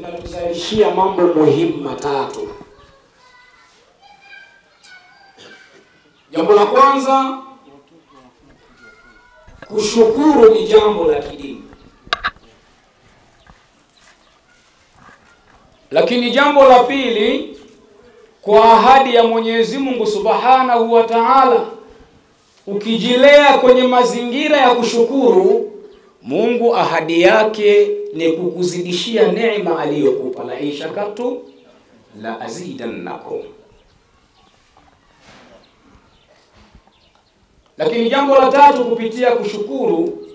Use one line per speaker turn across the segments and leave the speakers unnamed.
inatuzalishia mambo muhimu matatu. Jambo la kwanza, kushukuru ni jambo la kidini. Lakini jambo la pili, kwa ahadi ya Mwenyezi Mungu Subhanahu wa Ta'ala, ukijilea kwenye mazingira ya kushukuru, Mungu ahadi yake ni kukuzidishia neema aliyokupa. La in shakartum la azidannakum. Lakini jambo la tatu, kupitia kushukuru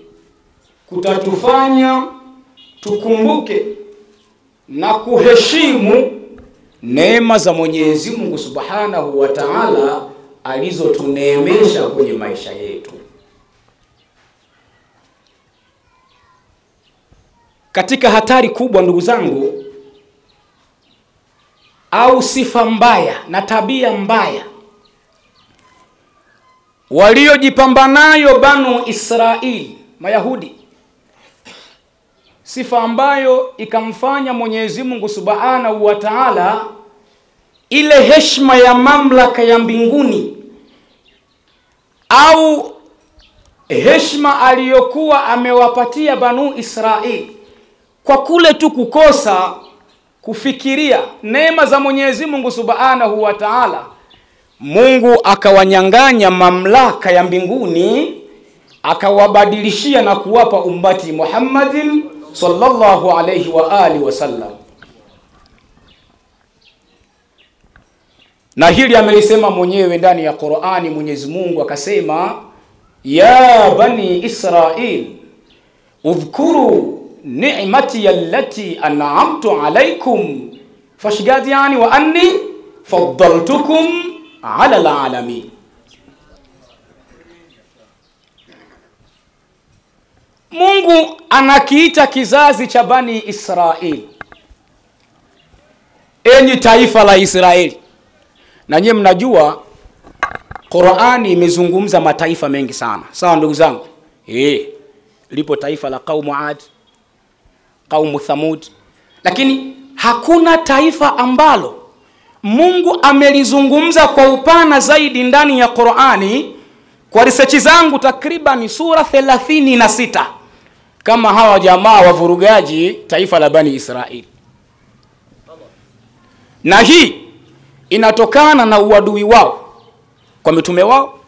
kutatufanya tukumbuke na kuheshimu neema za Mwenyezi Mungu Subhanahu wa Ta'ala alizotuneemesha kwenye maisha yetu. Katika hatari kubwa ndugu zangu, au sifa mbaya na tabia mbaya waliojipambanayo Banu Israili, Mayahudi, sifa ambayo ikamfanya Mwenyezi Mungu Subhanahu wa Ta'ala ile heshima ya mamlaka ya mbinguni au heshima aliyokuwa amewapatia Banu Israili, kwa kule tu kukosa kufikiria neema za Mwenyezi Mungu Subhanahu wa Ta'ala, Mungu akawanyang'anya mamlaka ya mbinguni, akawabadilishia na kuwapa ummati Muhammadin sallallahu alayhi wa alihi wasallam. Na hili amelisema mwenyewe ndani ya Qur'ani. Mwenyezi Mungu akasema, ya bani Israil udhkuru ni'mati allati an'amtu alaykum fashgadi yani wa anni faddaltukum ala alalamin. Mungu anakiita kizazi cha Bani Israili, enyi taifa la Israeli. Na nyinyi mnajua Qur'ani imezungumza mataifa mengi sana. Sawa ndugu zangu? Lipo taifa la kaumu Ad, kaumu Thamud. Lakini hakuna taifa ambalo Mungu amelizungumza kwa upana zaidi ndani ya Qur'ani. Kwa research zangu takriban sura 36 kama hawa jamaa wavurugaji taifa la Bani Israili. Na hii inatokana na uadui wao kwa mitume wao,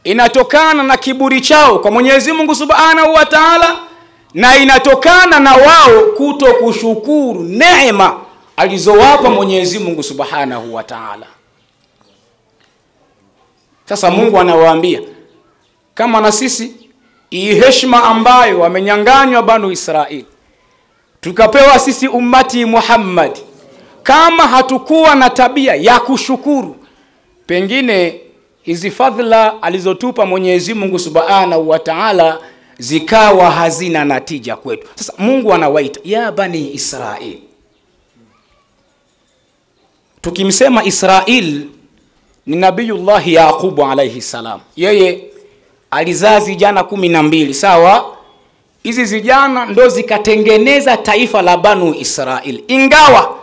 inatokana na kiburi chao kwa Mwenyezi Mungu Subhanahu wa Ta'ala, na inatokana na wao kuto kushukuru neema alizowapa Mwenyezi Mungu Subhanahu wa Ta'ala. Sasa Mungu anawaambia, kama na sisi hii heshima ambayo wamenyang'anywa Banu Israili tukapewa sisi ummati Muhammad, kama hatukuwa na tabia ya kushukuru, pengine hizi fadhila alizotupa Mwenyezi Mungu Subhanahu wa Ta'ala zikawa hazina natija kwetu. Sasa Mungu anawaita ya Bani Israili. Tukimsema Israil ni Nabiyullah Yaqub alayhi salam. Yeye alizazi jana 12, sawa? Hizi zijana ndo zikatengeneza taifa la Banu Israili. Ingawa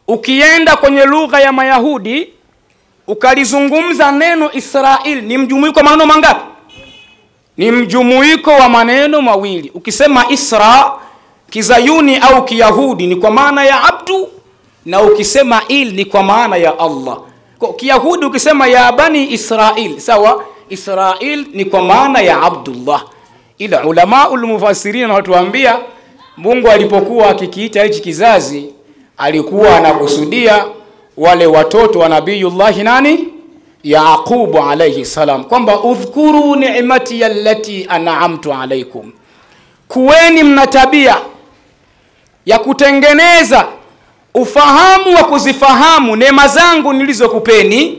ukienda kwenye lugha ya Mayahudi ukalizungumza neno Israil, ni mjumuiko maneno mangapi? Ni mjumuiko wa maneno mawili. Ukisema Isra kizayuni au kiyahudi ni kwa maana ya abdu, na ukisema il ni kwa maana ya Allah. Kwa kiyahudi ukisema ya Bani Israil, sawa? Israil ni kwa maana ya Abdullah. Ila ulamaul mufassirin watuambia Mungu alipokuwa akikiita hichi kizazi alikuwa anakusudia wale watoto wa Nabiyullah nani? Yaqub alayhi salam, kwamba udhkuru ni'mati allati an'amtu alaykum, kuweni mna tabia ya kutengeneza ufahamu wa kuzifahamu neema zangu nilizokupeni,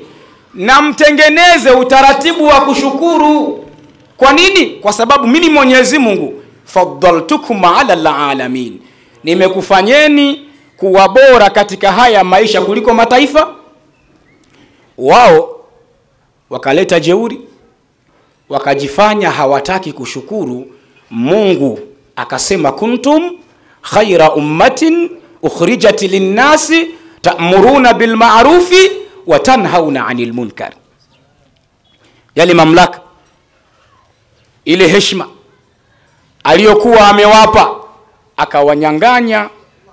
na mtengeneze utaratibu wa kushukuru. Kwa nini? Kwa sababu mimi Mwenyezi Mungu faddaltukum ala alalamin, nimekufanyeni kuwa bora katika haya maisha kuliko mataifa. Wao wakaleta jeuri, wakajifanya hawataki kushukuru. Mungu akasema kuntum khaira ummatin ukhrijat linnasi ta'muruna bil ma'rufi wa tanhauna 'anil munkar. Yale mamlaka, ile heshima aliyokuwa amewapa akawanyang'anya,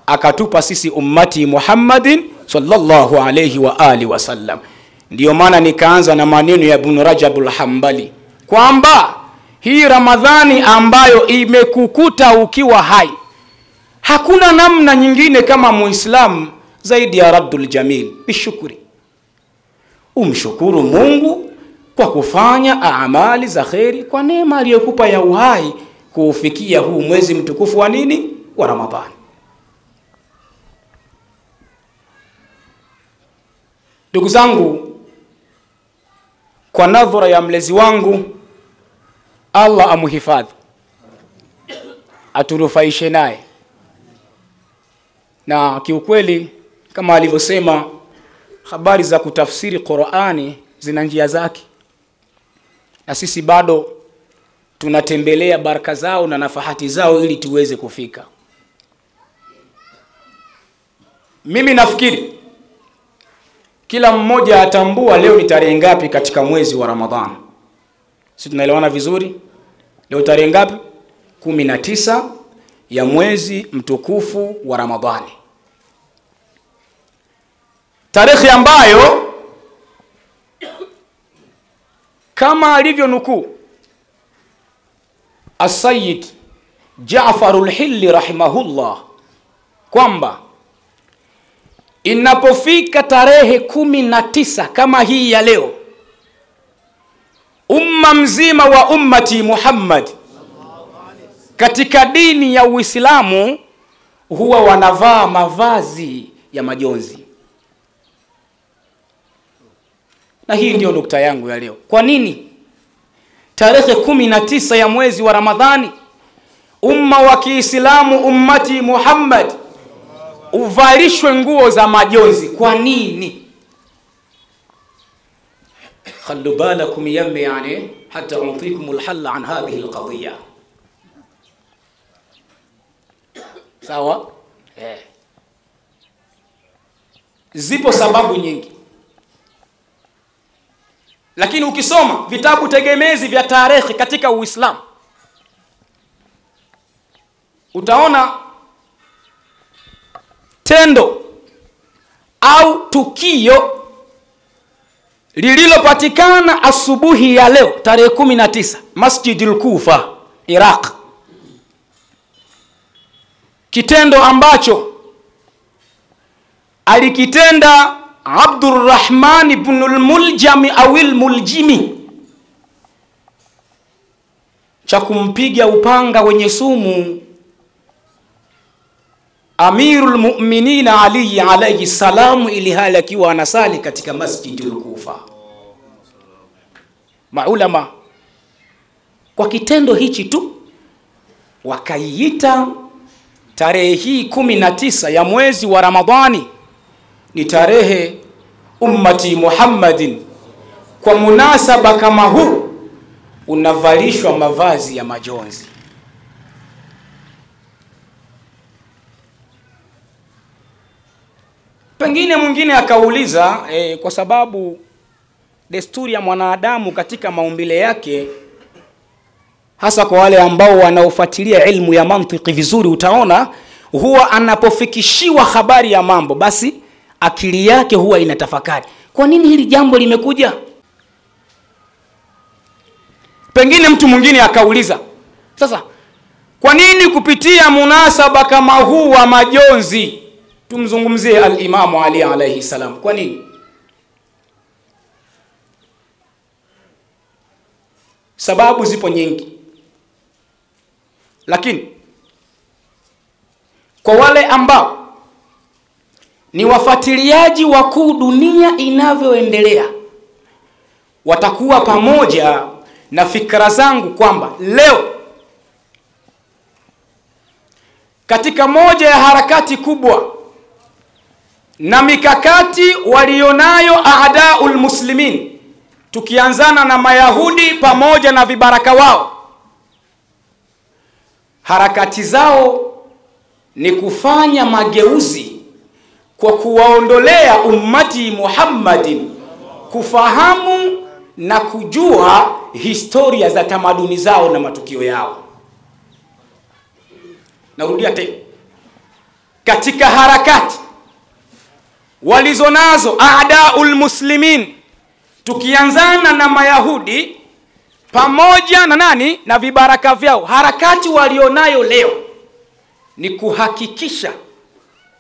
akatupa sisi ummati Muhammadin sallallahu alayhi wa alihi wasallam. Ndiyo maana nikaanza na maneno ya Ibn Rajab al-Hanbali kwamba hii Ramadhani ambayo imekukuta ukiwa hai, hakuna namna nyingine kama Muislamu zaidi ya raddul jamil bishukuri. Umshukuru Mungu kwa kufanya amali za kheri kwa neema aliyokupa ya uhai kufikia huu mwezi mtukufu wa nini? Wa Ramadhani. Ndugu zangu, kwa nadhara ya mlezi wangu, Allah amuhifadhi, atunufaishe naye. Na kiukweli kama alivyosema, habari za kutafsiri Qur'ani zina njia zake, na sisi bado tunatembelea baraka zao na nafahati zao ili tuweze kufika. Mimi nafikiri kila mmoja atambua leo ni tarehe ngapi katika mwezi wa Ramadhani. Sisi tunaelewana vizuri? Leo tarehe ngapi? 19 ya mwezi mtukufu wa Ramadhani. Tarehe ambayo kama alivyonukuu As-Sayyid Ja'farul Hilli rahimahullah kwamba inapofika tarehe 19 kama hii ya leo, umma mzima wa ummati Muhammad katika dini ya Uislamu huwa wanavaa mavazi ya majonzi. Na hii ndio nukta yangu ya leo. Kwa nini tarehe 19 ya mwezi wa Ramadhani umma wa Kiislamu, ummati Muhammad, uvalishwe nguo za majonzi? Kwa nini? Khallu balakum yammi yani hatta untikum alhal an hadhihi alqadiyya. Sawa? Zipo sababu nyingi, lakini ukisoma vitabu tegemezi vya tarehe katika Uislamu utaona tendo au tukio lililopatikana asubuhi ya leo tarehe 19 Masjidul Kufa, Iraq. Kitendo ambacho alikitenda Abdurrahman ibn al-Muljami au al-Muljimi, cha kumpiga upanga wenye sumu Amirul Mu'minin Ali alayhi salamu, ili hali akiwa anasali katika Masjidul Kufa. Maulama kwa kitendo hichi tu wakaiita tarehe hii 19 ya mwezi wa Ramadhani ni tarehe ummati Muhammadin. Kwa munasaba kama huu unavalishwa mavazi ya majonzi. Pengine mwingine akauliza kwa sababu desturi ya mwanadamu katika maumbile yake, hasa kwa wale ambao wanaofuatilia ilmu ya mantiki vizuri, utaona huwa anapofikishiwa habari ya mambo basi akili yake huwa inatafakari, kwa nini hili jambo limekuja? Pengine mtu mwingine akauliza, sasa kwa nini kupitia munasaba kama huu wa majonzi tumzungumzie al-Imamu Ali alayhi salam? Kwa nini? Sababu zipo nyingi, lakini kwa wale ambao ni wafuatiliaji wakuu dunia inavyoendelea, watakuwa pamoja na fikra zangu kwamba leo katika moja ya harakati kubwa na mikakati walionayo aadaul muslimin, tukianzana na Mayahudi pamoja na vibaraka wao, harakati zao ni kufanya mageuzi kwa kuwaondolea ummati Muhammadin kufahamu na kujua historia za tamaduni zao na matukio yao. Narudia tena, katika harakati walizonazo a'daul muslimin, tukianzana na Mayahudi pamoja na nani na vibaraka vyao, harakati walionayo leo ni kuhakikisha,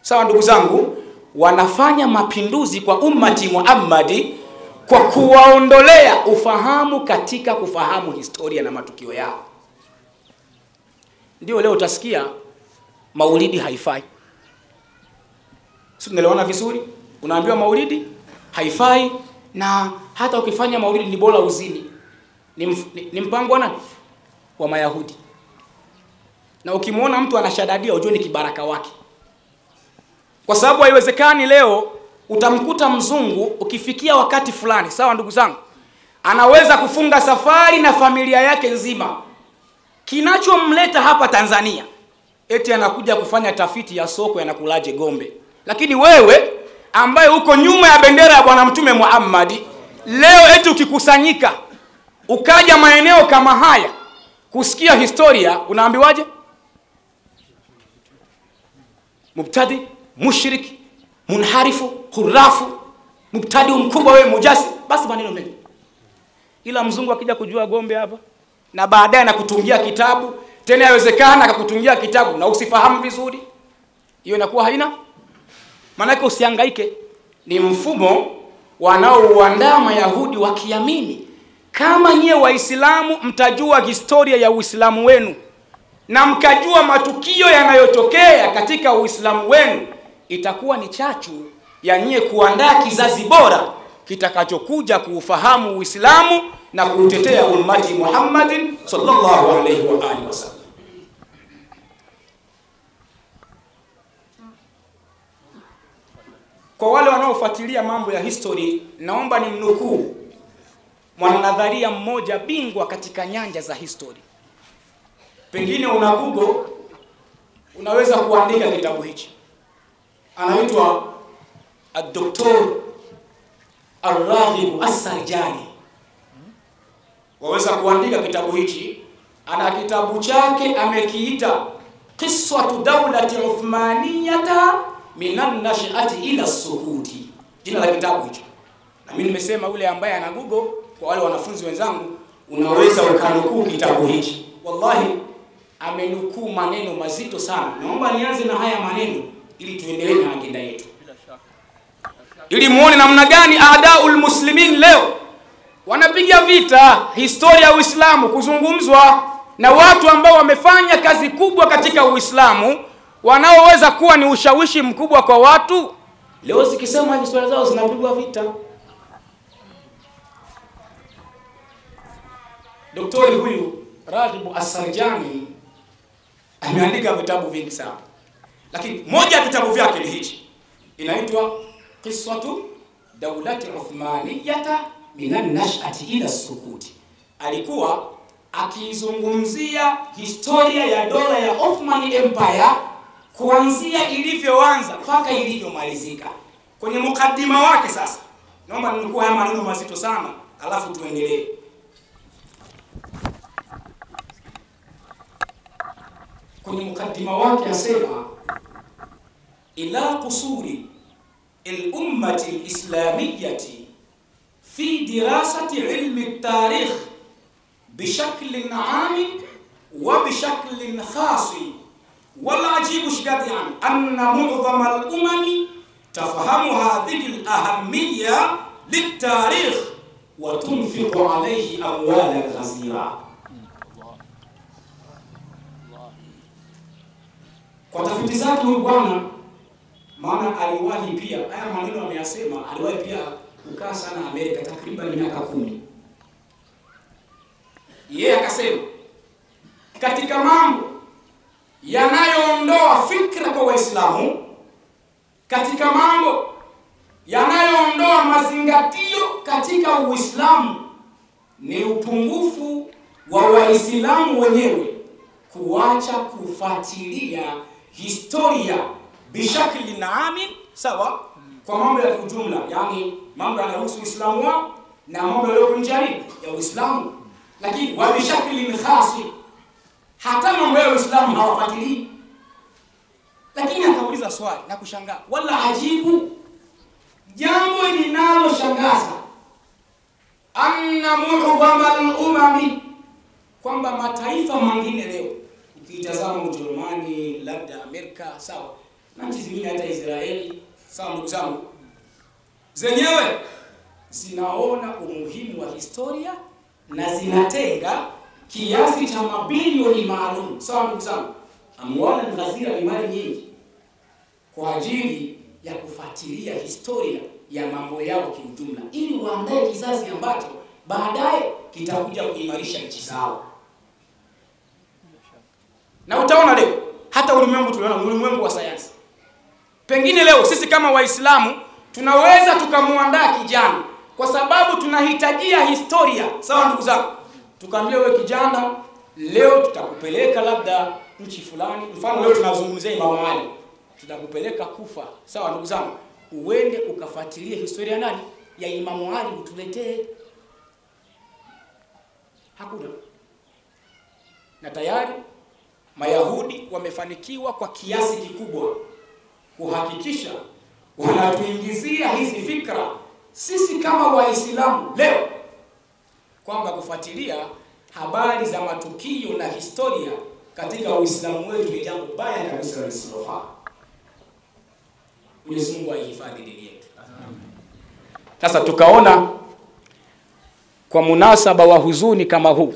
sawa ndugu zangu, wanafanya mapinduzi kwa ummati Muhammadi kwa kuwaondolea ufahamu katika kufahamu historia na matukio yao. Ndio leo utasikia maulidi haifai. Sisi tunaelewana vizuri? Unaambiwa maulidi haifai, na hata ukifanya maulidi ni bora uzini. Ni mpango wa nani? Wa Mayahudi. Na ukimwona mtu anashadadia ujue ni kibaraka wake. Kwa sababu haiwezekani leo utamkuta mzungu ukifikia wakati fulani, sawa ndugu zangu, anaweza kufunga safari na familia yake nzima. Kinachomleta hapa Tanzania eti anakuja kufanya tafiti ya soko yanakulaje gombe. Lakini wewe ambaye uko nyuma ya bendera ya Bwana Mtume Muhammad, leo eti ukikusanyika ukaja maeneo kama haya kusikia historia, unaambiwaje? Mubtadi, mushrik, munharifu, khurafu, mubtadi mkubwa, wewe mujasi, basi maneno mengi. Ila mzungu akija kujua gombe hapa na baadaye anakutungia kitabu, tena yawezekana akakutungia kitabu na usifahamu vizuri, hiyo inakuwa haina maana yake. Usihangaike, ni mfumo wanaouandaa Mayahudi wakiamini kama nyie Waislamu mtajua historia ya Uislamu wenu na mkajua matukio yanayotokea katika Uislamu wenu, itakuwa ni chachu ya nyie kuandaa kizazi bora kitakachokuja kuufahamu Uislamu na kuutetea ummati Muhammadin sallallahu alayhi wa alihi wasallam. Kwa wale wanaofuatilia mambo ya history, naomba nimnukuu mwananadharia mmoja bingwa katika nyanja za history. Pengine una Google, unaweza kuandika kitabu hichi. Anaitwa Dr. Al-Raghib As-Sarjani. Waweza kuandika kitabu hichi. Ana kitabu chake amekiita Qissatu Dawlati Uthmaniyata minan nash'ati ila sukuti. Jina la kitabu hicho. Na mimi nimesema yule ambaye ana Google, kwa wale wanafunzi wenzangu, unaweza ukanukuu kitabu hichi. Wallahi amenukuu maneno mazito sana. Naomba nianze na haya maneno ili tuendelee na agenda yetu. Ili muone namna gani a'daul muslimin leo wanapiga vita historia ya Uislamu kuzungumzwa na watu ambao wamefanya kazi kubwa katika Uislamu, wanaoweza kuwa ni ushawishi mkubwa kwa watu. Leo zikisema historia zao zinapigwa vita. Daktari huyu Raghib As-Sarjani ameandika vitabu vingi sana, lakini moja ya vitabu vyake ni hichi, inaitwa Qissatu Dawlati Uthmaniyata minan nash'ati ila sukuti. Alikuwa akizungumzia historia ya dola ya Ottoman Empire kuanzia ilivyoanza mpaka ilivyomalizika. Kwenye mukaddima wake sasa, naomba ninukuu haya maneno mazito sana alafu tuendelee. Kwenye mukaddima wake asema, ila qusuri al-ummati al-islamiyyati fi dirasati ilmi at-tarikh bishaklin 'am wa bishaklin khas, wala ajibu shikati anna mu'dham al-umami tafahamu hadhihi al-ahamiyya lit-tarikh wa tunfiqu alayhi amwalan ghazira. Kwa tafiti zake huyu bwana, maana aliwahi pia, haya maneno ameyasema, aliwahi pia kukaa sana Amerika takriban miaka 10. Yeye akasema katika mambo yanayoondoa fikra kwa Waislamu, katika mambo yanayoondoa mazingatio katika Uislamu, ni upungufu wa Waislamu wenyewe kuacha kufuatilia historia bishakli naamin, sawa, kwa mambo ya ujumla, yani mambo yanayohusu Uislamu wao na mambo yaliyo nje ya Uislamu, lakini wa bishakli khasi, hata mambo ya Uislamu hawafuatilii. Lakini akauliza swali na kushangaa, wala ajibu, jambo linaloshangaza, anna mu'dhama al-umami, kwamba mataifa mengine leo ukitazama Ujerumani, labda Amerika, sawa, na nchi zingine hata Israeli, sawa ndugu zangu, zenyewe zinaona umuhimu wa historia na zinatenga kiasi cha mabilioni maalum, sawa ndugu zangu, amwala ghazira, ni mali nyingi kwa ajili ya kufuatilia historia ya mambo yao kiujumla, ili waandae kizazi ambacho baadaye kitakuja kuimarisha nchi zao. Na utaona leo hata ulimwengu tuliona ulimwengu wa sayansi. Pengine leo sisi kama Waislamu tunaweza tukamuandaa kijana kwa sababu tunahitajia historia, sawa ndugu zangu. Tukamwambia wewe kijana, leo tutakupeleka labda nchi fulani, mfano leo tunazungumzia Imam Ali, tutakupeleka Kufa, sawa ndugu zangu, uende ukafuatilie historia nani ya Imam Ali, utuletee. Hakuna. Na tayari Mayahudi wamefanikiwa kwa kiasi kikubwa kuhakikisha wanatuingizia hizi fikra sisi kama Waislamu leo, kwamba kufuatilia habari za matukio na historia katika Uislamu wetu ni jambo baya kabisa lisilofaa. Mwenyezi Mungu aihifadhi dini yetu. Sasa tukaona kwa munasaba wa huzuni kama huu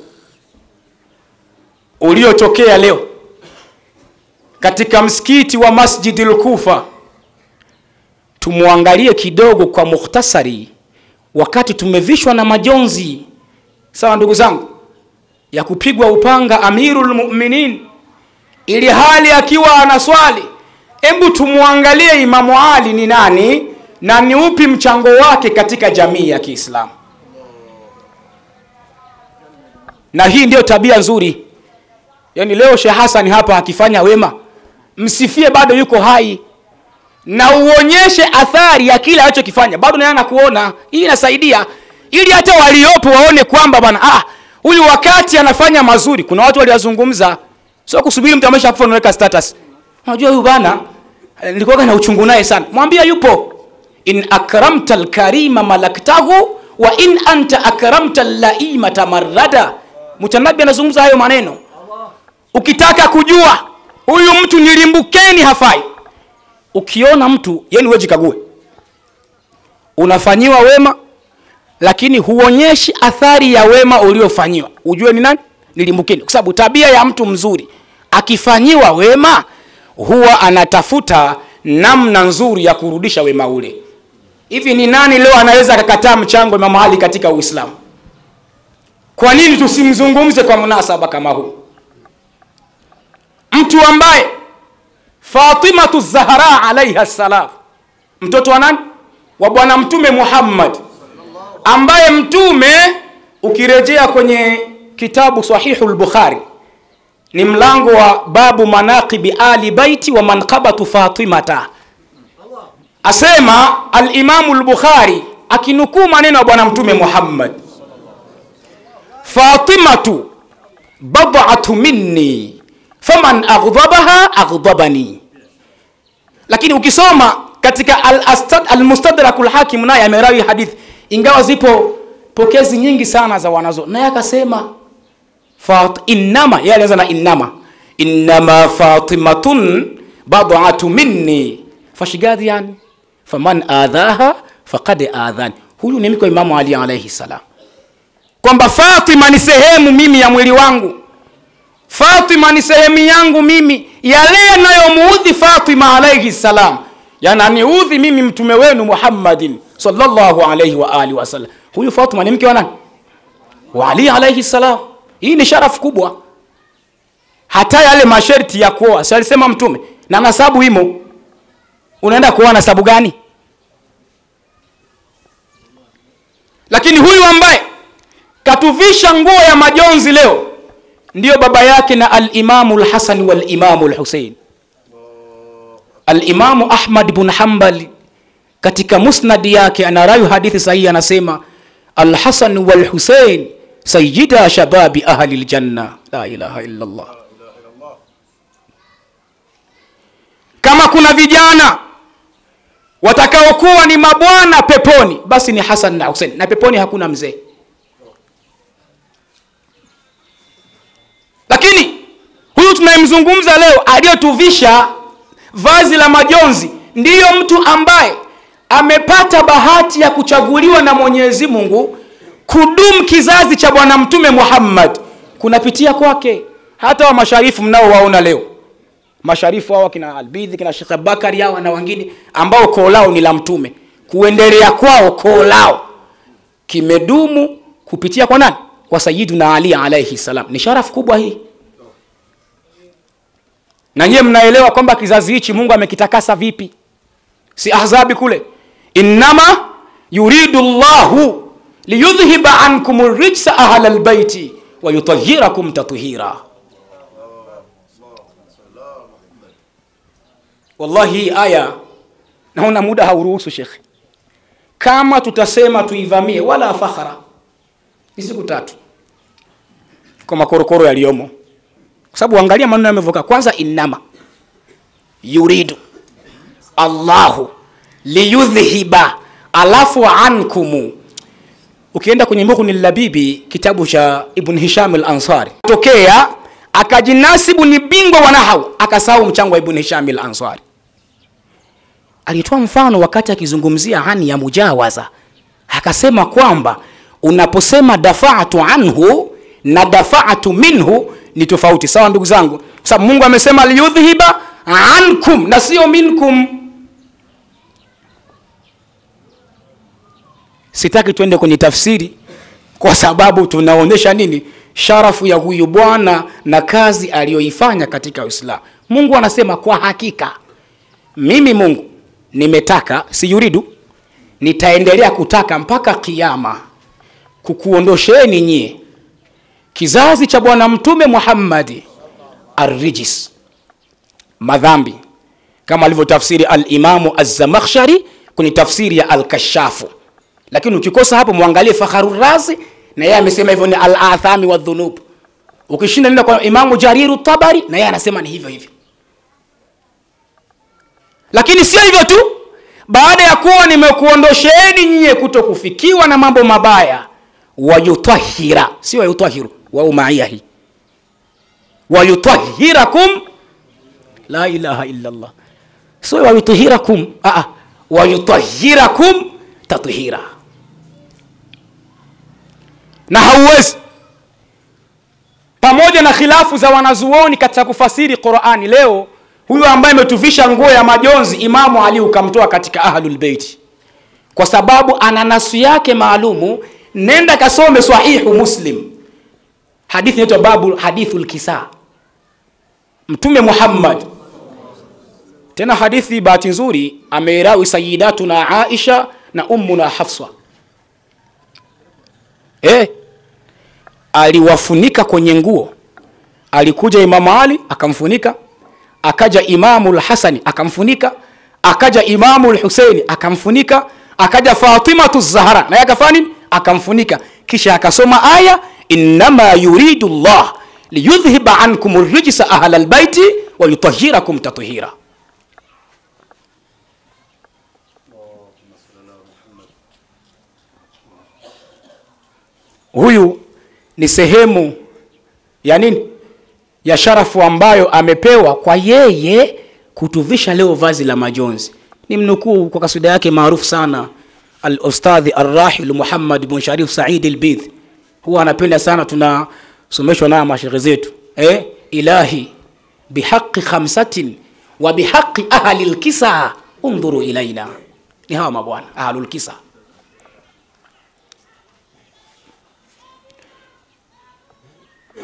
uliotokea leo katika msikiti wa Masjidil Kufa, tumuangalie kidogo kwa mukhtasari, wakati tumevishwa na majonzi, sawa ndugu zangu, ya kupigwa upanga Amirul Mu'minin, ili hali akiwa anaswali. Hebu tumuangalie Imamu Ali ni nani na ni upi mchango wake katika jamii ya Kiislamu. Na hii ndio tabia nzuri. Yani leo Sheikh Hassan hapa akifanya wema, msifie bado yuko hai, na uonyeshe athari ya kile alichokifanya, bado naye anakuona. Hii inasaidia ili hata waliopo waone kwamba bwana, huyu wakati anafanya mazuri. Kuna watu waliazungumza, sio kusubiri mtu ameshakufa unaweka status. Unajua huyu bwana nilikuwa na uchungu naye sana. Mwambie yupo. In akramta al-karima malaktahu wa in anta akramta al-laima tamarrada. Mutanabi anazungumza hayo maneno. Ukitaka kujua huyu mtu nilimbukeni hafai, ukiona mtu yani wewe jikague, unafanyiwa wema lakini huonyeshi athari ya wema uliofanyiwa, ujue ni nani nilimbukeni. Kwa sababu tabia ya mtu mzuri akifanyiwa wema huwa anatafuta namna nzuri ya kurudisha wema ule. Hivi ni nani leo anaweza kukataa mchango Imam Ali katika Uislamu? Kwa nini tusimzungumze kwa munasaba kama huu? Mtu ambaye Fatimatu Zahra alayha salam, mtoto wa nani? Wa bwana mtume Muhammad, ambaye mtume ukirejea kwenye kitabu Sahihul Bukhari ni mlango wa babu manaqibi ali baiti wa manqabatu Fatimata, asema al-Imam al-Bukhari akinukuu maneno ya bwana mtume Muhammad, Fatimatu bad'atu minni faman aghdhabaha aghdhabani. Lakini ukisoma katika al-Mustadrakul Hakim naye amerawi hadithi, ingawa zipo pokezi nyingi sana za wanazo, naye akasema innama, yeye anaanza na innama Fatimatun bad'atu minni fashigadi, yani faman adhaha faqad adhan. Huyu ni mko Imam Ali alayhi salam, kwamba Fatima ni sehemu mimi ya mwili wangu, Fatima ni sehemu yangu mimi, yale yanayomuudhi Fatima alayhi salam yananiudhi mimi mtume wenu Muhammadin sallallahu alayhi wa alihi wasallam. Huyu Fatima ni mke wa nani? Wa Ali alayhi salam. Hii ni sharafu kubwa. Hata yale masharti ya kuoa, si alisema mtume na nasabu imo, unaenda kuoa nasabu gani? Lakini huyu ambaye katuvisha nguo ya majonzi leo ndio baba yake na al-Imam al-Hasan wal-Imam al-Hussein. Al-Imam Ahmad ibn Hanbal katika musnad yake anarayu hadithi sahihi, anasema Al-Hasan wal Hussein sayyida shababi ahli al-janna. La ilaha illa Allah. Kama kuna vijana watakaokuwa ni mabwana peponi, basi ni Hasan na Hussein, na peponi hakuna mzee. Lakini huyu tunayemzungumza leo aliyotuvisha vazi la majonzi ndiyo mtu ambaye amepata bahati ya kuchaguliwa na Mwenyezi Mungu kudumu kizazi cha Bwana Mtume Muhammad kunapitia kwake. Hata wa masharifu mnao waona leo, masharifu hawa kina Albidhi, kina Sheikh Bakari hawa na wengine ambao koo lao ni la Mtume, kuendelea kwao koo lao kimedumu kupitia kwa nani? Kwa Sayyiduna Ali alayhi salam. Ni sharafu kubwa hii. Na nyie mnaelewa kwamba kizazi hichi Mungu amekitakasa vipi? Si Ahzabi kule, innama yuridu Allahu liyudhhiba ankum ar-rijsa ahla al-bayti wa yutahhirakum tathira. Wallahi hii aya naona muda hauruhusu Sheikh. Kama tutasema tuivamie wala fakhara, ni siku 3 kwa makorokoro yaliyomo. Kwa sababu angalia maneno yamevuka. Kwanza innama yuridu Allahu liyudhhiba, alafu ankumu. Ukienda kwenye Mughni al-Labibi, kitabu cha Ibn Hisham al-Ansari, tokea akajinasibu ni bingwa wa nahwu, akasahau mchango wa Ibn Hisham al-Ansari. Alitoa mfano wakati akizungumzia hani ya mujawaza, akasema kwamba unaposema dafa'tu anhu na dafa'tu minhu ni tofauti. Sawa ndugu zangu? Kwa sababu Mungu amesema liyudhhiba ankum na sio minkum. Sitaki tuende kwenye tafsiri kwa sababu tunaonesha nini? Sharafu ya huyu bwana na kazi aliyoifanya katika Uislamu. Mungu anasema kwa hakika mimi Mungu nimetaka, si yuridu, nitaendelea kutaka mpaka kiyama kukuondosheni nyie kizazi cha Bwana Mtume Muhammad ar-rijis, madhambi, kama alivyotafsiri al-Imam az-Zamakhshari kwenye tafsiri ya al-Kashafu. Lakini ukikosa hapo muangalie Fakhrur Razi, na yeye amesema hivyo ni al-athami wa dhunub. Ukishinda nenda kwa Imam Jariru Tabari, na yeye anasema ni hivyo hivyo. Lakini sio hivyo tu, baada ya kuwa nimekuondosheni nyie kutokufikiwa na mambo mabaya, wayutahhira, sio yutahiru wa umaihi, wayutahhirakum, la ilaha illa Allah, sio wayutahhirakum, wayutahhirakum tathira. Na hauwezi, pamoja na khilafu za wanazuoni katika kufasiri Qur'ani, leo huyu ambaye ametuvisha nguo ya majonzi Imamu Ali ukamtoa katika Ahlul Bait kwa sababu ana nasu yake maalumu, nenda kasome Sahihu Muslim, hadithi inaitwa babu hadithul kisa, Mtume Muhammad. Tena hadithi bahati nzuri ameirawi Sayyidatuna Aisha na Ummuna Hafsa. Aliwafunika kwenye nguo. Alikuja Imam Ali akamfunika, akaja Imamul Hasani akamfunika, akaja Imamul Husaini akamfunika, akaja Fatimatu Zahra na yakafani akamfunika, kisha akasoma aya innama yuridu Allah liyudhhiba ankum ar-rijsa ahla al-bayti wa yutahhirakum tathira. Huyu ni sehemu ya nini? Ya sharafu ambayo amepewa kwa yeye kutuvisha leo vazi la majonzi. Ni mnukuu kwa kasida yake maarufu sana al-Ustadhi ar-Rahil Muhammad ibn Sharif Said al-Bidh. Huwa anapenda sana tunasomeshwa na mashaikh zetu. Ilahi bihaqqi khamsatin wa bihaqqi ahli al-kisa undhuru ilaina. Ni hawa mabwana ahlul kisa.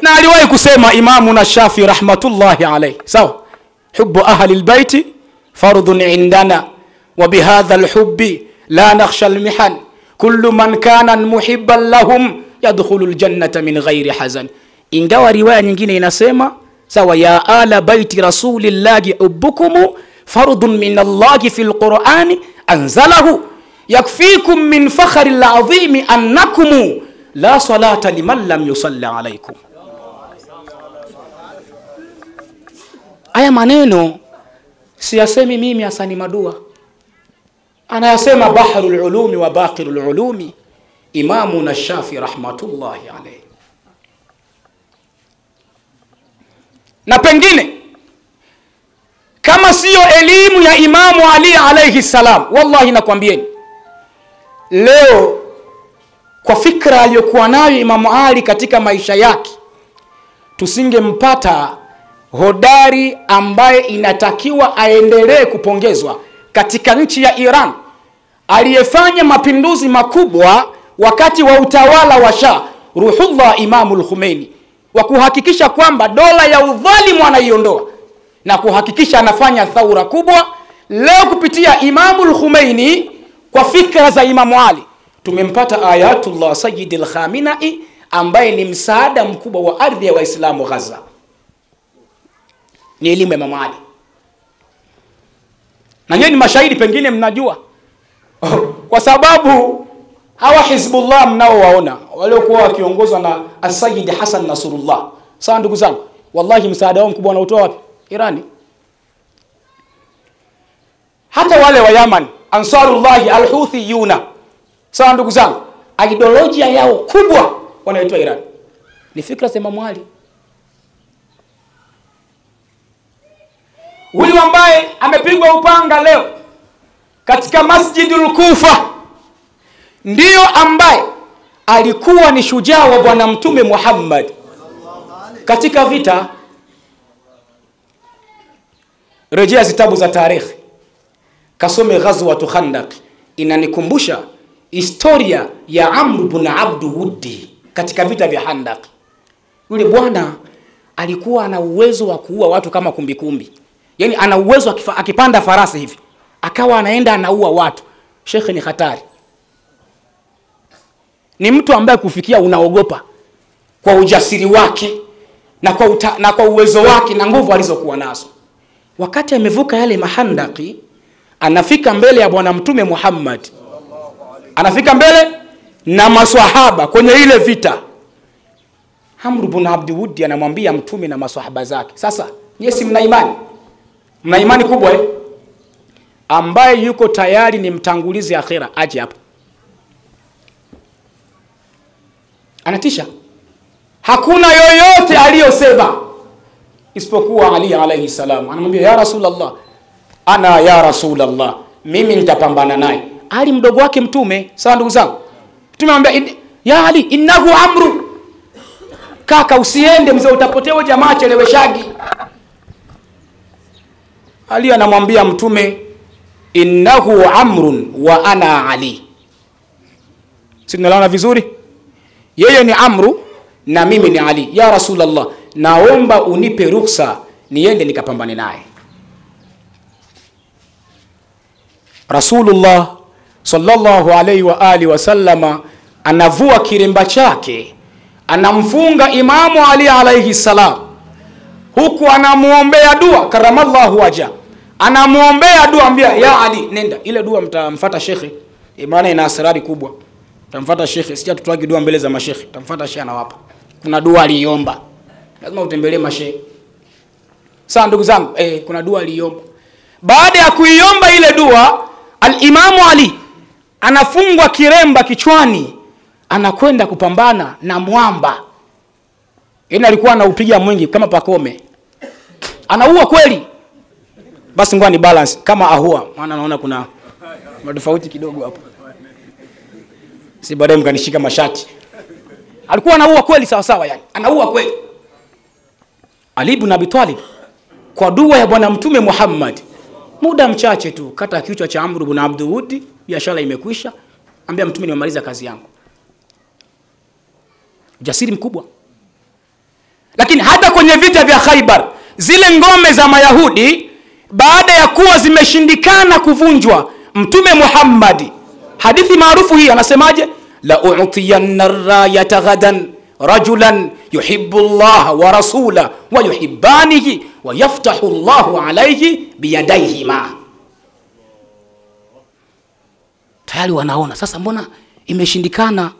Na aliwahi kusema Imamu na Shafi rahmatullahi alayhi, sawa, hubbu ahli albayti fardun indana wa bihadha alhubbi la nakhsha almihan kullu man kana muhibban lahum yadkhulu aljannata min ghairi hazan. Ingawa riwaya nyingine inasema sawa, ya ala baiti rasulillahi hubbukum fardun min Allahi fil Qur'ani anzalahu yakfikum min fakhri al-azim annakum la salata liman lam yusalli alaykum. Haya maneno siyasemi mimi Hasani Madua, anayasema bahrul ulumi wa baqirul ulumi Imamuna Shafi rahmatullahi alayhi. Na pengine kama siyo elimu ya Imamu Ali alayhi salam, wallahi nakwambieni leo kwa fikra aliyokuwa nayo Imamu Ali katika maisha yake, tusingempata hodari ambaye inatakiwa aendelee kupongezwa katika nchi ya Iran, aliyefanya mapinduzi makubwa wakati wa utawala wa Shah Ruhullah Imamul Khomeini, wa kuhakikisha kwamba dola ya udhalimu anaiondoa na kuhakikisha anafanya thaura kubwa. Leo kupitia Imamul Khomeini kwa fikra za Imamu Ali tumempata Ayatullah Sayyidil Khamenei ambaye ni msaada mkubwa wa ardhi ya Waislamu Gaza. Ni elimu ya Imamu Ali. Na nyinyi ni mashahidi, pengine mnajua kwa sababu hawa Hizbullah mnaowaona waliokuwa wakiongozwa na As-Sayyid Hassan Nasrullah, sawa ndugu zangu, wallahi msaada wao mkubwa wanaotoa wapi? Irani. Hata wale wa Yaman Ansarullah al-Houthiyuna, sawa ndugu zangu, ideolojia yao kubwa wanaitoa Irani. Ni fikra za Imamu Ali. Huyu ambaye amepigwa upanga leo katika Masjidul Kufa ndiyo ambaye alikuwa ni shujaa wa Bwana Mtume Muhammad katika vita. Rejea zitabu za tarikhi, kasome Ghazwatu Khandaq, inanikumbusha historia ya Amr ibn Abd Wuddi katika vita vya Khandaq. Yule bwana alikuwa ana uwezo wa kuua watu kama kumbikumbi. Yaani ana uwezo akipanda farasi hivi akawa anaenda anaua watu. Sheikh ni hatari. Ni mtu ambaye kufikia unaogopa kwa ujasiri wake na kwa uwezo wake na nguvu alizokuwa nazo. Wakati amevuka yale mahandaki, anafika mbele ya Bwana Mtume Muhammad, anafika mbele na maswahaba kwenye ile vita. Amr ibn Abd Wuddi anamwambia Mtume na maswahaba zake, sasa nyesi mna imani? Mna imani kubwa ambaye yuko tayari ni mtangulizi akhira aje hapa. Anatisha. Hakuna yoyote aliyosema isipokuwa Ali alayhi salam. Anamwambia ya Rasulullah, ana ya Rasulullah, mimi nitapambana naye. Ali mdogo wake Mtume, sawa ndugu zangu. Mtume anamwambia ya Ali, innahu amru. Kaka usiende mzee, utapotea jamaa cheleweshagi. Ali anamwambia Mtume innahu amrun wa ana Ali. Sinaelewana vizuri? Yeye ni Amru na mimi ni Ali. Ya Rasulullah, naomba unipe ruhusa niende nikapambane naye. Rasulullah sallallahu alaihi wa alihi wasallama anavua kiremba chake, anamfunga Imamu Ali alayhi salam, huku anamuombea dua karamallahu waja. Anamuombea dua, ambia ya Ali nenda. Ile dua mtamfuata shekhe, maana ina asrari kubwa. Mtamfuata shekhe, sija tutoagi dua mbele za mashekhe. Mtamfuata shekhe anawapa. Kuna dua aliomba. Lazima utembelee mashekhe. Sawa ndugu zangu, kuna dua aliomba. Baada ya kuiomba ile dua, al-Imamu Ali anafungwa kiremba kichwani, anakwenda kupambana na mwamba. Yeye alikuwa anaupiga mwingi kama Pakome. Anaua kweli. Basi ngoja ni balance kama ahua, maana naona kuna tofauti kidogo hapo. Si baadaye mkanishika mashati. Alikuwa anaua kweli sawa sawa, yani anaua kweli. Ali ibn Abi Talib kwa dua ya Bwana Mtume Muhammad, muda mchache tu kata kichwa cha Amr ibn Abd Wuddi, biashara imekwisha. Ambia Mtume nimemaliza kazi yangu. Ujasiri mkubwa. Lakini hata kwenye vita vya Khaibar, zile ngome za Mayahudi baada ya kuwa zimeshindikana kuvunjwa, Mtume Muhammad, hadithi maarufu hii, anasemaje? La u'tiyanna ar-rayata ghadan rajulan yuhibbu Allah wa rasula wa yuhibbanihi wa yaftahu Allah alayhi biyadayhima. Tayari wanaona sasa, mbona imeshindikana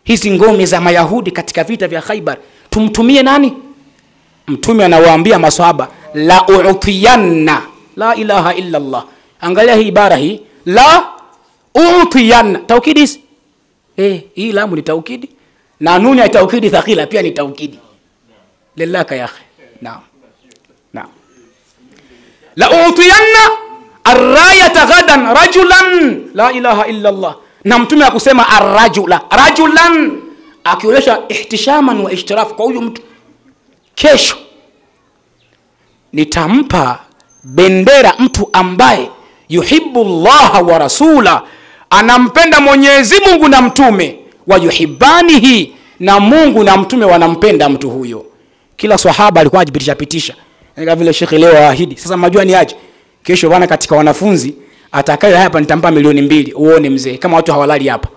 hizi ngome za Mayahudi katika vita vya Khaibar, tumtumie nani? Mtume anawaambia maswahaba, la u'tiyanna, la ilaha illa Allah. Angalia hii ibara hii, la u'tiyanna, taukidi hii lamu ni taukidi na nuni ya taukidi thaqila pia ni taukidi. Lillaka ya akhi. Naam. Naam. La u'tiyanna arrayata ghadan rajulan, la ilaha illa Allah. Na mtume akusema arrajula, rajulan, akionyesha ihtishaman wa ishtiraf kwa huyu mtu. Kesho nitampa bendera mtu ambaye yuhibbu Allah wa rasula, anampenda Mwenyezi Mungu na mtume, wa yuhibbanihi, na Mungu na mtume wanampenda mtu huyo. Kila sahaba alikuwa anajipitisha kama vile Sheikh leo ahidi. Sasa majua ni aje kesho bwana, katika wanafunzi atakaye hapa nitampa 2,000,000. Uone mzee kama watu hawalali hapa.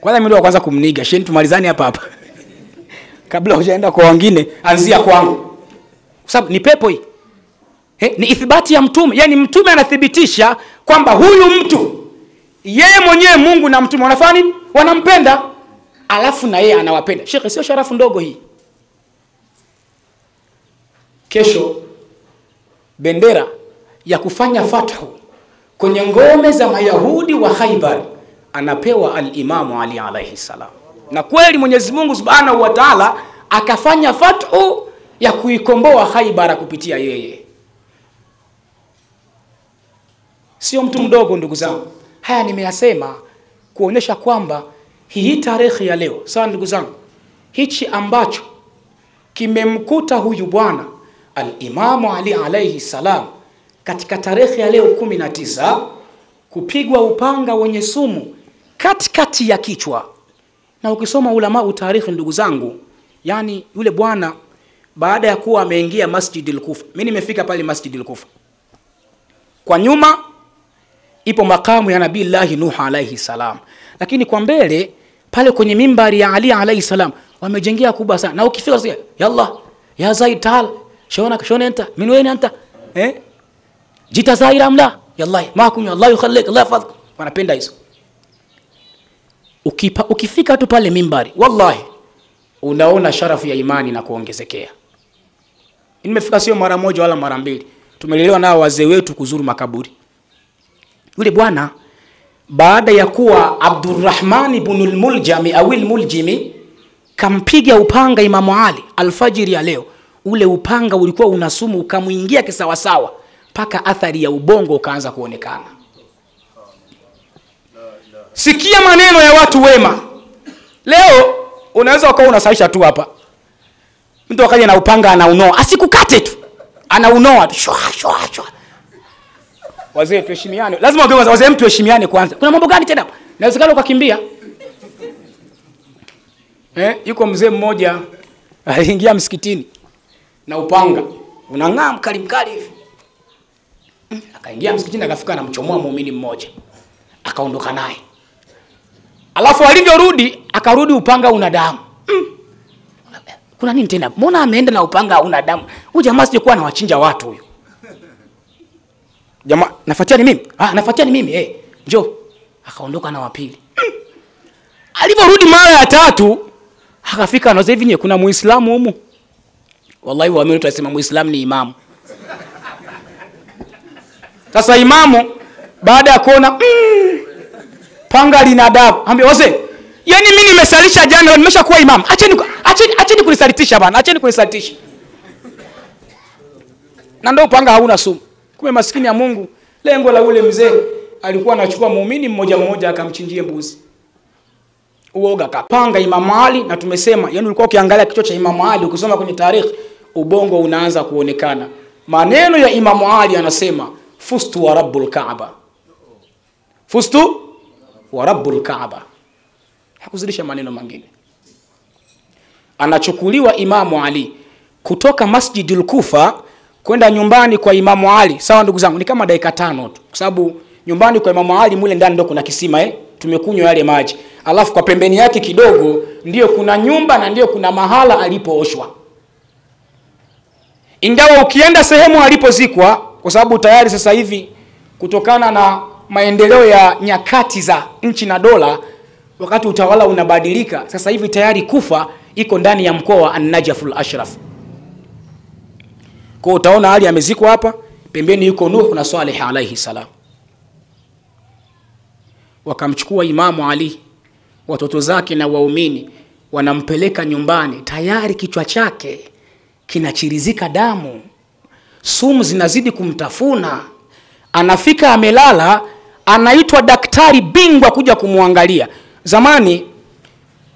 Kwanza mimi ndio kwanza kumniga, sheni tumalizane hapa hapa. Kabla hujaenda kwa wengine, anzia kwangu. Kwa sababu ni pepo hii. Ni ithibati ya mtume. Yaani mtume anathibitisha kwamba huyu mtu yeye mwenyewe Mungu na mtume wanafanya nini? Wanampenda. Alafu na yeye anawapenda. Sheikh, sio sharafu ndogo hii. Kesho bendera ya kufanya fathu kwenye ngome za Mayahudi wa Khaibar anapewa al-Imamu Ali alayhi salam. Na kweli Mwenyezi Mungu Subhanahu wa Ta'ala akafanya fathu ya kuikomboa Khaibar kupitia yeye. Sio mtu mdogo ndugu zangu. Haya nimeyasema kuonyesha kwamba hii tarehe ya leo, sawa ndugu zangu, hichi ambacho kimemkuta huyu bwana al-Imamu Ali alayhi salam katika tarehe ya leo 19, kupigwa upanga wenye sumu katikati ya kichwa. Na ukisoma ulama utarikhi ndugu zangu, yani yule bwana baada ya kuwa ameingia Masjid al-Kufa, mimi nimefika pale Masjid al-Kufa, kwa nyuma ipo makamu ya Nabii Allah Nuh alayhi salam, lakini kwa mbele pale kwenye mimbari ya Ali alayhi salam wamejengea kubwa sana. Na ukifika sasa, yalla ya Zaid taal shona anta min wayn anta jita zaira amla yalla ma kun Allah yukhallik Allah yafadhik. Wanapenda hizo. Ukifika tu pale mimbari, wallahi unaona sharafu ya imani na kuongezekea. Nimefika sio mara moja wala mara mbili. Tumelelewa nao wazee wetu kuzuru makaburi. Yule bwana baada ya kuwa Abdurrahman ibn al-Muljami au al-Muljimi kampiga upanga Imamu Ali alfajiri ya leo, ule upanga ulikuwa unasumu ukamuingia kisawasawa mpaka athari ya ubongo ukaanza kuonekana. Sikia maneno ya watu wema. Leo unaweza ukawa unasaisha tu hapa, mtu akaja na upanga anaunoa, asikukate tu, anaunoa tu shwa. Wazee tuheshimiane. Lazima wazee mtu heshimiane kwanza. Kuna mambo gani tena? Nawezekana ukakimbia. Yuko mzee mmoja aliingia msikitini na upanga unang'aa mkali hivi. Akaingia msikitini akafika na mchomoa muumini mmoja. Akaondoka naye. Alafu alivyorudi akarudi upanga una damu. Kuna nini tena? Mbona ameenda na upanga una damu? Huyu jamaa sije kuwa anawachinja watu huyu. Jamaa, nafuatia ni mimi? Nafuatia ni mimi. Njoo. Akaondoka na wapili. Alivyorudi mara ya tatu akafika na hivi nye kuna Muislamu humu. Wallahi waamini tutasema Muislamu ni imamu. Sasa imamu baada ya kuona panga lina damu, ambia wazee, yani mimi nimesalisha jana, nimeshakuwa imamu. Acheni kunisalitisha bana, acheni kunisalitisha. Na ndio panga hauna sumu. Kumbe maskini ya Mungu, lengo la ule mzee alikuwa anachukua muumini mmoja akamchinjie mbuzi. Uoga kapanga Imamu Ali, na tumesema yani ulikuwa ukiangalia kichwa cha Imamu Ali ukisoma kwenye tarikhi ubongo unaanza kuonekana. Maneno ya Imamu Ali anasema fustu wa rabbul Kaaba. Fustu wa rabbul Kaaba. Hakuzidisha maneno mengine. Anachukuliwa Imamu Ali kutoka Masjidul Kufa kwenda nyumbani kwa Imamu Ali. Sawa ndugu zangu, ni kama dakika 5 tu. Kwa sababu nyumbani kwa Imamu Ali mule ndani ndio kuna kisima tumekunywa yale maji, alafu kwa pembeni yake kidogo ndio kuna nyumba na ndio kuna mahala alipooshwa. Ingawa ukienda sehemu alipozikwa, kwa sababu tayari sasa hivi kutokana na maendeleo ya nyakati za nchi na dola, wakati utawala unabadilika, sasa hivi tayari Kufa iko ndani ya mkoa wa An-Najaf al-Ashraf. Kwa utaona Ali amezikwa hapa, pembeni yuko Nuh na Saleh alayhi salam. Wakamchukua Imamu Ali, watoto zake na waumini, wanampeleka nyumbani, tayari kichwa chake kinachirizika damu, sumu zinazidi kumtafuna. Anafika amelala, anaitwa daktari bingwa kuja kumwangalia. Zamani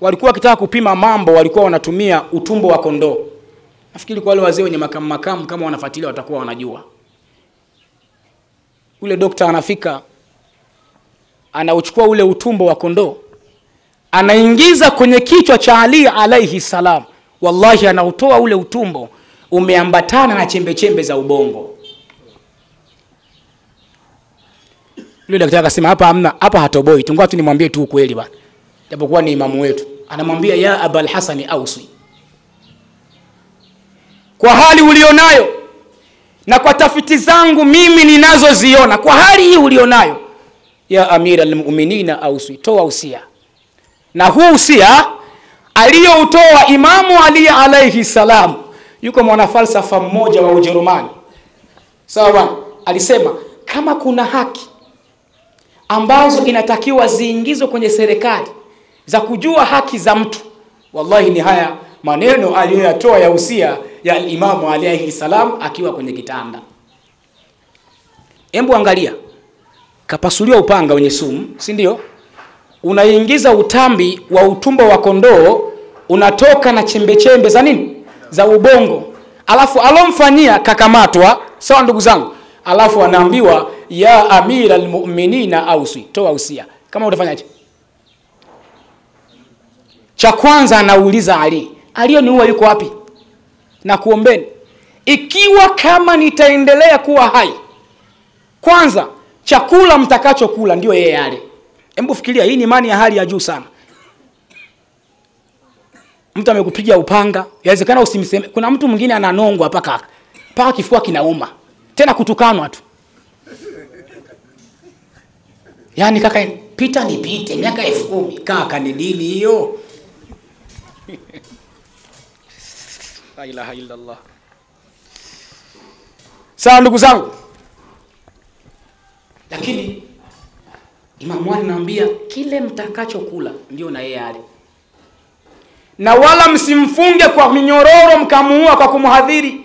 walikuwa wakitaka kupima mambo, walikuwa wanatumia utumbo wa kondoo. Nafikiri kwa wale wazee wenye makamu kama wanafuatilia watakuwa wanajua. Ule daktari anafika, anauchukua ule utumbo wa kondoo, anaingiza kwenye kichwa cha Ali alayhi salam. Wallahi anautoa ule utumbo, umeambatana na chembe chembe za ubongo. Yule daktari akasema hapa hatoboi, tungoa tu nimwambie tu ukweli bwana. Japokuwa ni imamu wetu. Anamwambia, ya Abul Hasan Ausi, kwa hali ulionayo na kwa tafiti zangu mimi ninazoziona, kwa hali hii ulionayo, ya Amira al-Mu'minina Ausi, toa usia. Na huu usia aliyoutoa Imamu Ali alayhi salam, yuko mwanafalsafa mmoja wa Ujerumani, sawa, alisema kama kuna haki ambazo inatakiwa ziingizwe kwenye serikali za kujua haki za mtu, wallahi ni haya maneno aliyoyatoa ya usia ya Imamu alayhi salam akiwa kwenye kitanda. Hebu angalia, kapasuliwa upanga wenye sumu, si ndio? Unaingiza utambi wa utumbo wa kondoo, unatoka na chembe chembe za nini? Za ubongo. Alafu alomfanyia kakamatwa, sawa ndugu zangu. Alafu anaambiwa, ya Amira al-Mu'minina Ausi, toa usia. Kama utafanyaje? Cha kwanza anauliza Ali, aliyoniua yuko wapi? Na kuombeni, ikiwa kama nitaendelea kuwa hai, kwanza chakula mtakachokula ndio yeye ale. Hebu fikiria, hii ni imani ya hali ya juu sana. Mtu amekupiga upanga, inawezekana usimseme. Kuna mtu mwingine ananongwa mpaka kifua kinauma, tena kutukanwa tu. Yaani kaka, pita nipite miaka 10,000, kaka ni dini hiyo? La ilaha illa Allah. Sawa ndugu zangu, lakini Imamu Ali anaambia kile mtakachokula ndio na yeye ale. Na wala msimfunge kwa minyororo mkamuua kwa kumhadhiri.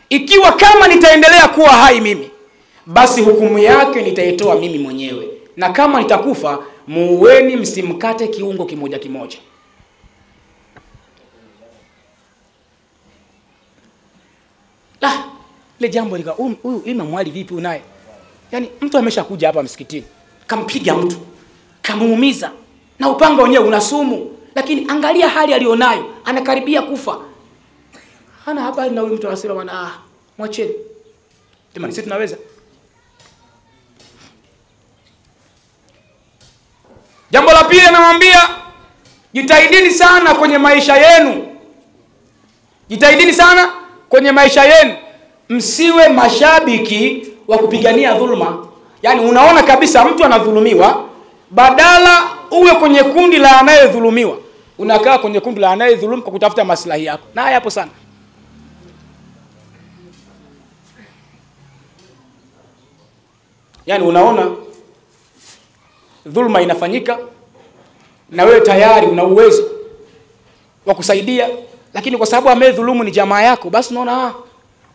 Ikiwa kama nitaendelea kuwa hai mimi, basi hukumu yake nitaitoa mimi mwenyewe. Na kama nitakufa, muueni, msimkate kiungo kimoja kimoja. Le jambo lika huyu Imamu Ali vipi unaye? Yaani mtu ameshakuja hapa msikitini, kampiga mtu, kamuumiza, na upanga wenyewe una sumu, lakini angalia hali alionayo, anakaribia kufa. Hana habari na huyu mtu, anasema bwana, mwacheni. Jamani, sisi tunaweza. Jambo la pili anamwambia, jitahidini sana kwenye maisha yenu. Jitahidini sana kwenye maisha yenu. Msiwe mashabiki wa kupigania dhulma. Yaani unaona kabisa mtu anadhulumiwa, badala uwe kwenye kundi la anayedhulumiwa, unakaa kwenye kundi la anayedhulumu kwa kutafuta maslahi yako. Na haya hapo sana. Yaani unaona dhulma inafanyika na wewe tayari una uwezo wa kusaidia, lakini kwa sababu amedhulumu ni jamaa yako, basi unaona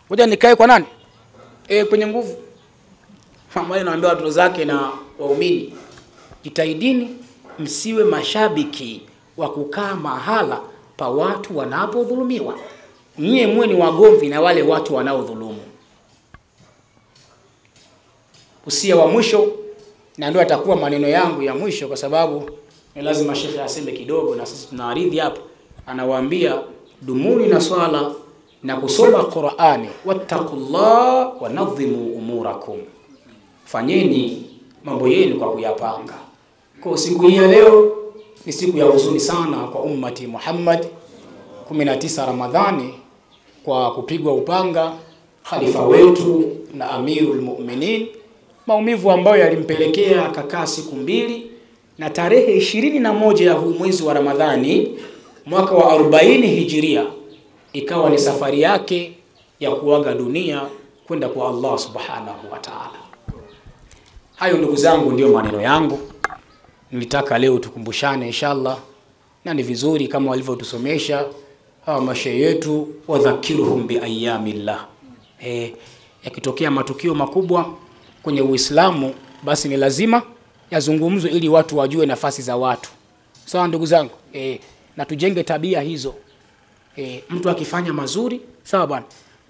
ngoja nikae kwa nani? Kwenye nguvu. Mama anaambia watu zake na waumini, jitahidini msiwe mashabiki wa kukaa mahala pa watu wanapodhulumiwa. Nyie mwe ni wagomvi na wale watu wanaodhulumu. Usia wa mwisho, na ndio atakuwa maneno yangu ya mwisho, kwa sababu ni lazima shekhi aseme kidogo na sisi tunaaridhi hapa. Anawaambia, dumuni na swala na kusoma Qur'ani, wattaqullah wa nadhimu umurakum. Fanyeni mambo yenu kwa kuyapanga. Kwa siku hii ya leo ni siku ya huzuni sana kwa ummati Muhammad, 19 Ramadhani, kwa kupigwa upanga khalifa wetu na Amirul Mu'minin, maumivu ambayo yalimpelekea akakaa siku 2, na tarehe 21 ya huu mwezi wa Ramadhani mwaka wa 40 Hijiria ikawa ni safari yake ya kuaga dunia kwenda kwa Allah Subhanahu wa Ta'ala. Hayo ndugu zangu ndio maneno yangu. Nilitaka leo tukumbushane inshallah, na ni vizuri kama walivyotusomesha hawa mashehe yetu, wadhakiruhum bi ayyamillah. Yakitokea matukio makubwa kwenye Uislamu, basi ni lazima yazungumzwe ili watu wajue nafasi za watu. Sawa ndugu zangu? Na tujenge tabia hizo. Mtu akifanya mazuri, sawa bwana.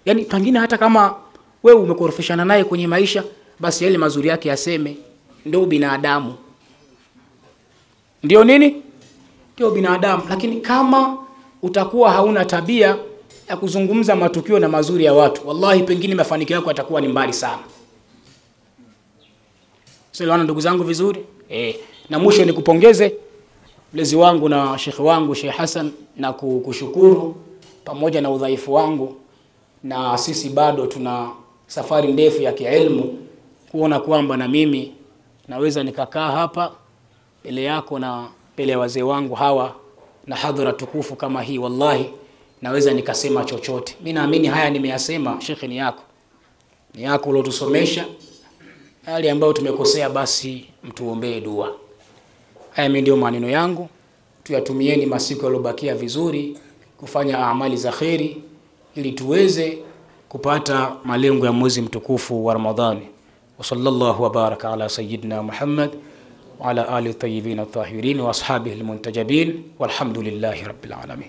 Yaani pengine hata kama wewe umekorofishana naye kwenye maisha, basi yale mazuri yake yaseme. Ndio binadamu. Ndio nini? Ndio binadamu. Lakini kama utakuwa hauna tabia ya kuzungumza matukio na mazuri ya watu, wallahi pengine mafanikio yako yatakuwa ni mbali sana. Sasa ndugu zangu vizuri? Na mwisho nikupongeze mlezi wangu na shekhi wangu Sheikh Hassan, na kushukuru pamoja na udhaifu wangu, na sisi bado tuna safari ndefu ya kielimu, kuona kwamba na mimi naweza nikakaa hapa mbele yako na mbele ya wazee wangu hawa na hadhara tukufu kama hii. Wallahi naweza nikasema chochote. Mimi naamini haya nimeyasema, shekhi, ni yako ulotusomesha. Hali ambayo tumekosea, basi mtuombee dua. Haya mimi ndio maneno yangu. Tuyatumieni masiku yalobakia vizuri kufanya amali za khairi ili tuweze kupata malengo ya mwezi mtukufu wa Ramadhani. Wa sallallahu wa baraka ala sayyidina Muhammad wa ala alihi tayyibin at-tahirin wa ashabihi al-muntajabin walhamdulillahi rabbil alamin.